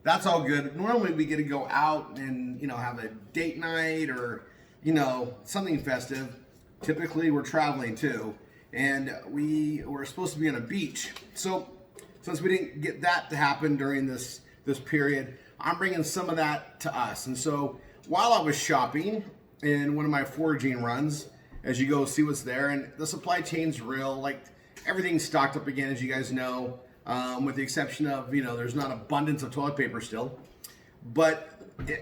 that's all good. Normally we get to go out and, have a date night or, something festive. Typically we're traveling too. And we were supposed to be on a beach. So since we didn't get that to happen during this period, I'm bringing some of that to us. And so while I was shopping in one of my foraging runs, as you go see what's there, and the supply chain's real, like everything's stocked up again, as you guys know, with the exception of, there's not abundance of toilet paper still, but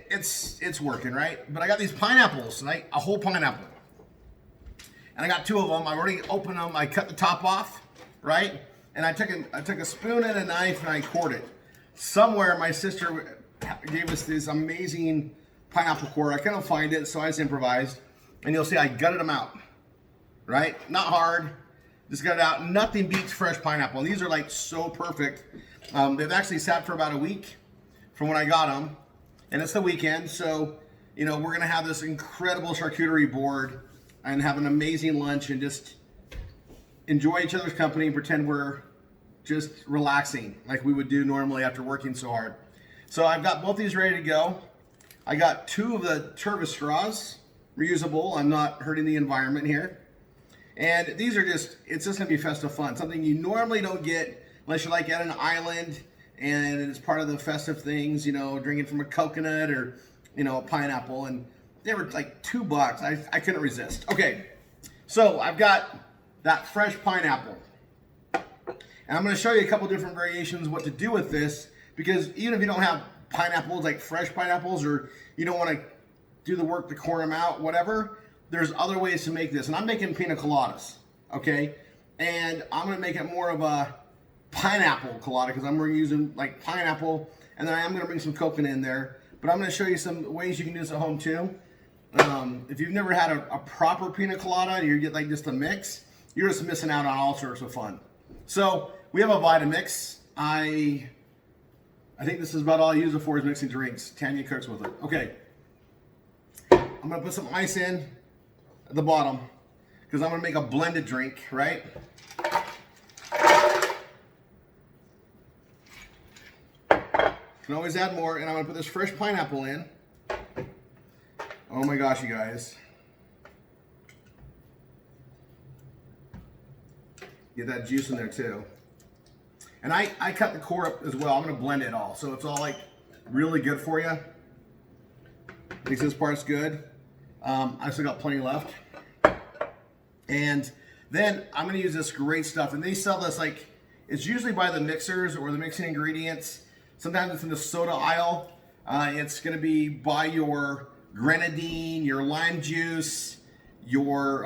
it's working, right? But I got these pineapples, right? A whole pineapple. And I got 2 of them. I already opened them. I cut the top off, right? And I took a spoon and a knife and I cored it. Somewhere my sister gave us this amazing pineapple core. I couldn't find it, so I just improvised. And you'll see I gutted them out, right? Not hard, just got it out. Nothing beats fresh pineapple. And these are like so perfect. They've actually sat for about a week from when I got them. And it's the weekend, so, we're gonna have this incredible charcuterie board and have an amazing lunch and just enjoy each other's company and pretend we're just relaxing like we would do normally after working so hard. So I've got both these ready to go. I got 2 of the Turvis straws, reusable. I'm not hurting the environment here. And these are it's just gonna be festive fun. Something you normally don't get unless you're like at an island and it's part of the festive things, drinking from a coconut or, a pineapple. And they were like $2. I couldn't resist. Okay, so I've got that fresh pineapple. And I'm gonna show you a couple different variations what to do with this, because even if you don't have pineapples, like fresh pineapples, or you don't wanna do the work to core them out, whatever, there's other ways to make this. And I'm making pina coladas, okay? And I'm gonna make it more of a pineapple colada because I'm using like pineapple, and then I am gonna bring some coconut in there. But I'm gonna show you some ways you can do this at home too. If you've never had a proper pina colada and you get like just a mix, you're just missing out on all sorts of fun. So we have a Vitamix. I think this is about all I use it for is mixing drinks. Tanya cooks with it. Okay. I'm gonna put some ice in at the bottom because I'm gonna make a blended drink, right? Can always add more, and I'm gonna put this fresh pineapple in. Oh my gosh, you guys. Get that juice in there too. And I cut the core up as well. I'm gonna blend it all. So it's all like really good for you. At least this part's good. I still got plenty left. And then I'm gonna use this great stuff. And they sell this like, it's usually by the mixers or the mixing ingredients. Sometimes it's in the soda aisle. It's gonna be by your grenadine, your lime juice, your,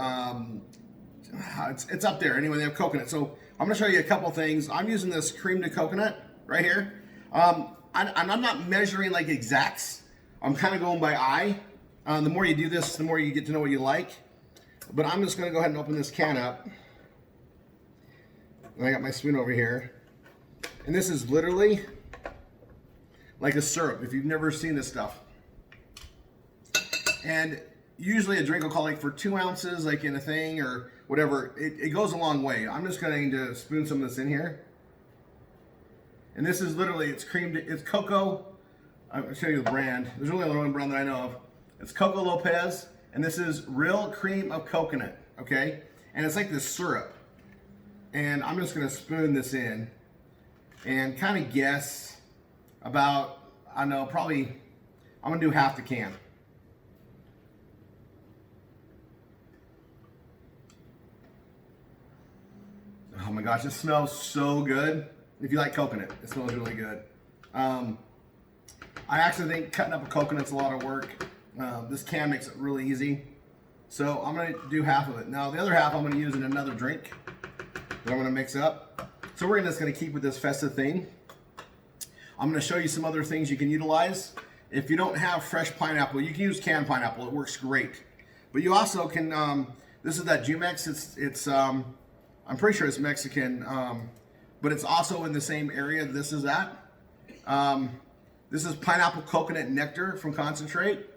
it's up there. Anyway, they have coconut. So I'm gonna show you a couple things. I'm using this cream to coconut right here. I'm not measuring like exacts. I'm kind of going by eye. The more you do this, the more you get to know what you like. But I'm just gonna go ahead and open this can up. And I got my spoon over here. And this is literally like a syrup, if you've never seen this stuff. And usually a drink will call like for 2 ounces, like in a thing or whatever. It goes a long way. I'm just going to spoon some of this in here. And this is literally, it's creamed, it's cocoa. I'll show you the brand. There's only one brand that I know of. It's Coco Lopez, and this is real cream of coconut, okay? And it's like this syrup. And I'm just gonna spoon this in and kind of guess about, I don't know, probably, I'm gonna do half the can. Oh my gosh, it smells so good. If you like coconut, it smells really good. I actually think cutting up a coconut's a lot of work. This can makes it really easy. So I'm gonna do half of it. Now the other half I'm gonna use in another drink that I'm gonna mix up. So we're just gonna keep with this festive theme. I'm gonna show you some other things you can utilize. If you don't have fresh pineapple, you can use canned pineapple. It works great. But you also can, this is that Jumex. It's I'm pretty sure it's Mexican, but it's also in the same area this is at. This is pineapple coconut nectar from concentrate.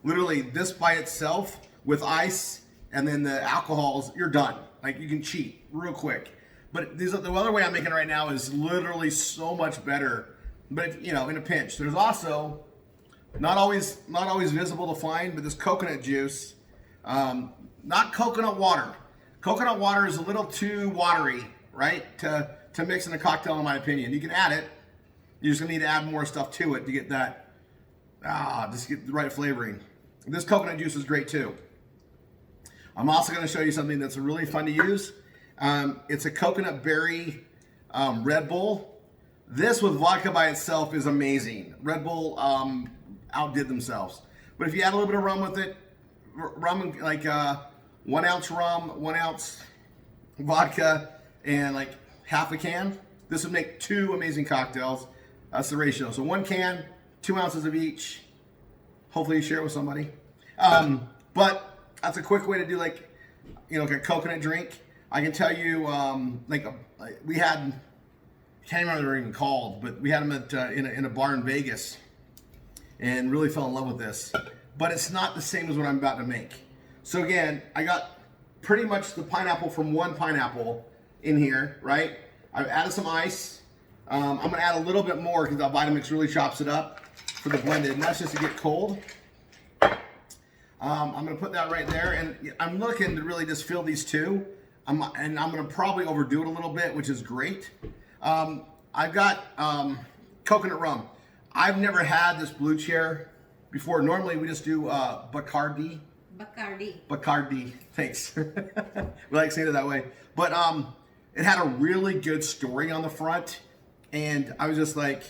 Literally this by itself with ice and then the alcohols, you're done. Like you can cheat real quick. But the other way I'm making it right now is literally so much better but if, you know, in a pinch. There's also not always visible to find, but this coconut juice, not coconut water. Coconut water is a little too watery, right? To mix in a cocktail, in my opinion. You can add it. You're just gonna need to add more stuff to it to get that, just get the right flavoring. This coconut juice is great too. I'm also gonna show you something that's really fun to use. It's a coconut berry Red Bull. This with vodka by itself is amazing. Red Bull outdid themselves. But if you add a little bit of rum with it, rum like 1 ounce rum, 1 ounce vodka, and like half a can, this would make 2 amazing cocktails. That's the ratio. So 1 can, 2 ounces of each. Hopefully you share it with somebody. But that's a quick way to do, like, you know, like a coconut drink. I can tell you, we had, I can't remember what they were even called, but we had them at in a bar in Vegas, and really fell in love with this. But it's not the same as what I'm about to make. So again, I got pretty much the pineapple from 1 pineapple in here, right? I've added some ice. I'm gonna add a little bit more because that Vitamix really chops it up for the blended, and that's just to get cold. I'm gonna put that right there, and I'm looking to really just fill these 2. I'm gonna probably overdo it a little bit, which is great. I've got coconut rum. I've never had this blue chair before. Normally we just do Bacardi. Bacardi. Thanks. We like saying it that way. But it had a really good story on the front, and I was just like,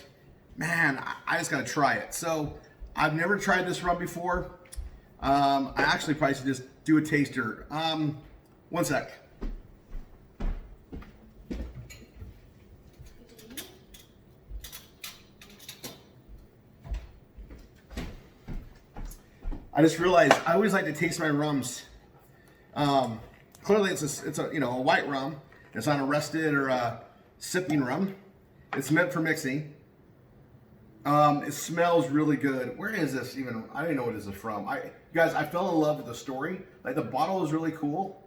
man, I just gotta try it. So I've never tried this rum before. I actually probably should just do a taster. 1 sec. I just realized I always like to taste my rums. Clearly it's a you know, a white rum. It's not a rested or a sipping rum. It's meant for mixing. It smells really good. Where is this even? I don't even know what this is from. You guys, I fell in love with the story. Like, the bottle is really cool.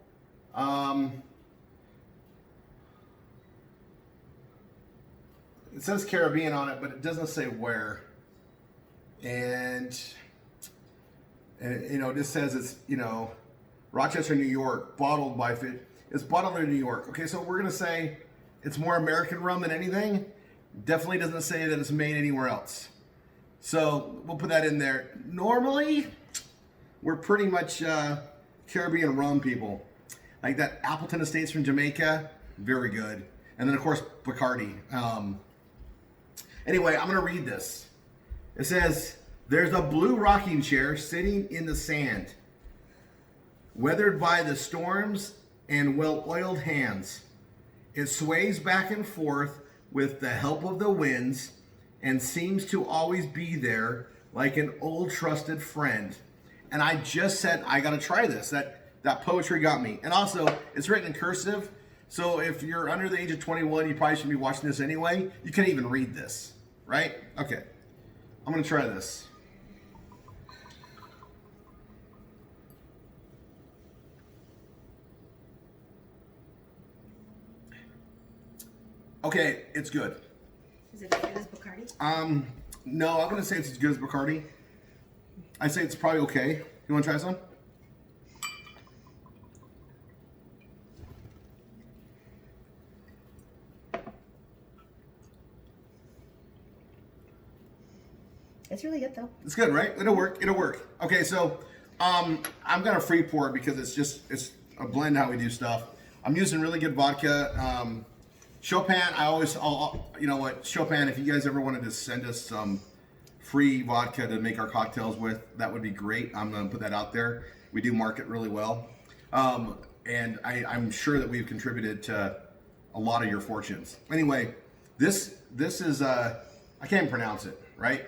It says Caribbean on it, but it doesn't say where. And you know, it just says it's, you know, Rochester, New York, bottled by Fit. It's bottled in New York. Okay, so we're gonna say it's more American rum than anything. Definitely doesn't say that it's made anywhere else. So we'll put that in there. Normally, we're pretty much Caribbean rum people. Like that Appleton Estates from Jamaica, very good. And then of course Bacardi. Anyway, I'm gonna read this. It says, there's a blue rocking chair sitting in the sand, weathered by the storms and well-oiled hands. It sways back and forth with the help of the winds and seems to always be there like an old trusted friend. And I just said, I gotta try this. That poetry got me. And also, it's written in cursive, so if you're under the age of 21, you probably shouldn't be watching this anyway. You can't even read this, right? Okay, I'm gonna try this. Okay, it's good. Is it as good as Bacardi? No, I'm gonna say it's as good as Bacardi. I say it's probably okay. You wanna try some? It's really good though. It's good, right? It'll work. It'll work. Okay, so I'm gonna free pour it because it's a blend how we do stuff. I'm using really good vodka. Chopin, you know what, Chopin, if you guys ever wanted to send us some free vodka to make our cocktails with, that would be great. I'm going to put that out there. We do market really well. And I'm sure that we've contributed to a lot of your fortunes. Anyway, this is, I can't even pronounce it, right?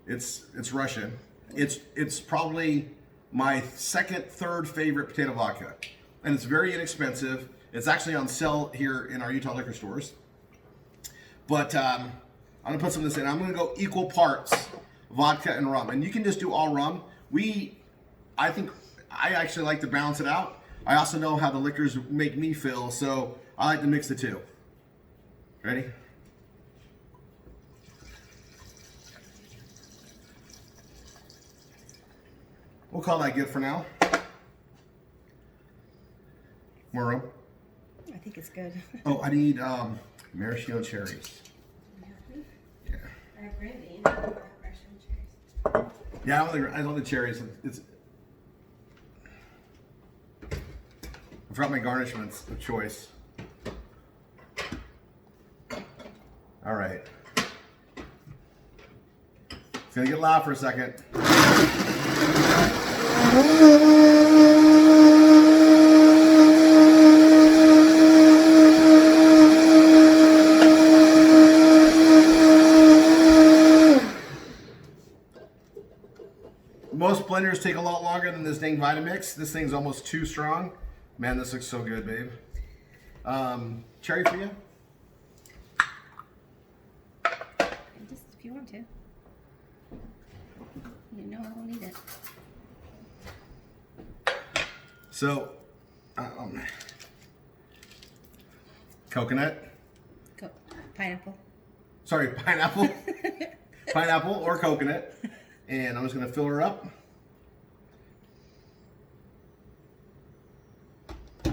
It's Russian. It's probably my third favorite potato vodka. And it's very inexpensive. It's actually on sale here in our Utah liquor stores. But I'm gonna put some of this in. I'm gonna go equal parts vodka and rum. And you can just do all rum. I think I actually like to balance it out. I also know how the liquors make me feel, so I like to mix the two. Ready? We'll call that good for now. More room? I think it's good. Oh, I need maraschino cherries. Yeah. I have brandy. I don't have maraschino cherries. Yeah, I love the cherries. I forgot my garnishments of choice. All right. It's gonna get loud for a second. Most blenders take a lot longer than this dang Vitamix. This thing's almost too strong. Man, this looks so good, babe. Cherry for you? Just if you want to. You know I won't eat it. So, coconut. Pineapple. Sorry, pineapple. Pineapple or coconut. And I'm just going to fill her up. I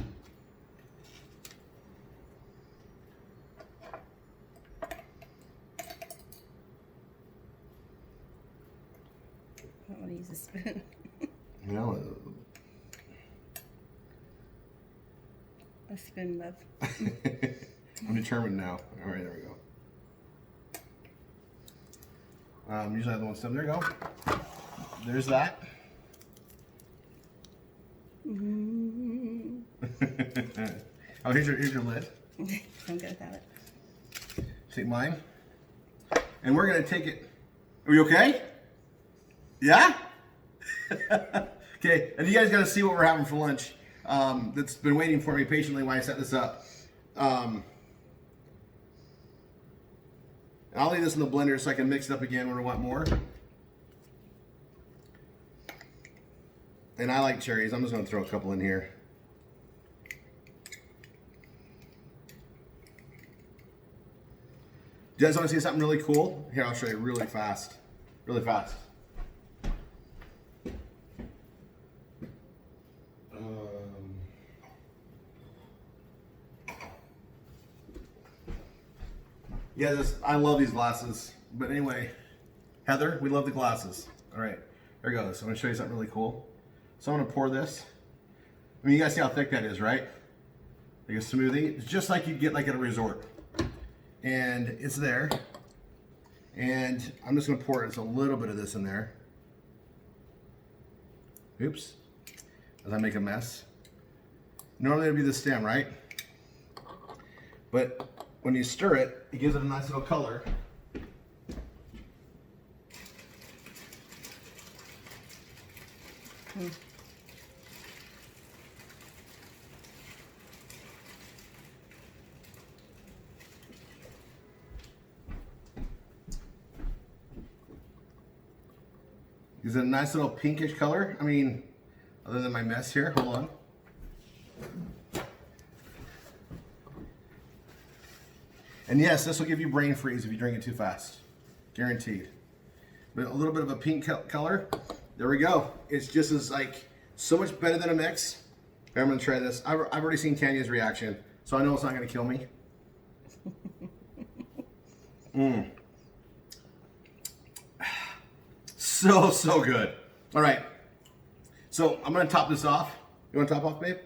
don't want to use a spoon. You know, A spoon, love. I'm determined now. All right, there we go. Usually I have the one step. There you go. There's that. Mm-hmm. Oh, here's your lid. I'm good without it. Take mine. And we're gonna take it. Are you okay? Yeah? Okay, and you guys gotta see what we're having for lunch. That's been waiting for me patiently while I set this up. I'll leave this in the blender so I can mix it up again when I want more. And I like cherries. I'm just gonna throw a couple in here. You guys want to see something really cool? Here, I'll show you really fast. Really fast. Yeah, I love these glasses. But anyway, Heather, we love the glasses. All right, there it goes. I'm going to show you something really cool. So I'm going to pour this. I mean, you guys see how thick that is, right? Like a smoothie. It's just like you'd get like at a resort. And it's there. And I'm just going to pour just a little bit of this in there. Oops. As I make a mess. Normally it would be the stem, right? But when you stir it, it gives it a nice little color. Gives it a nice little pinkish color. I mean, other than my mess here, hold on. And yes, this will give you brain freeze if you drink it too fast. Guaranteed. But a little bit of a pink color. There we go. It's just as like, so much better than a mix. Here, I'm gonna try this. I've already seen Tanya's reaction, so I know it's not gonna kill me. So good. All right. So I'm gonna top this off. You wanna top off, babe?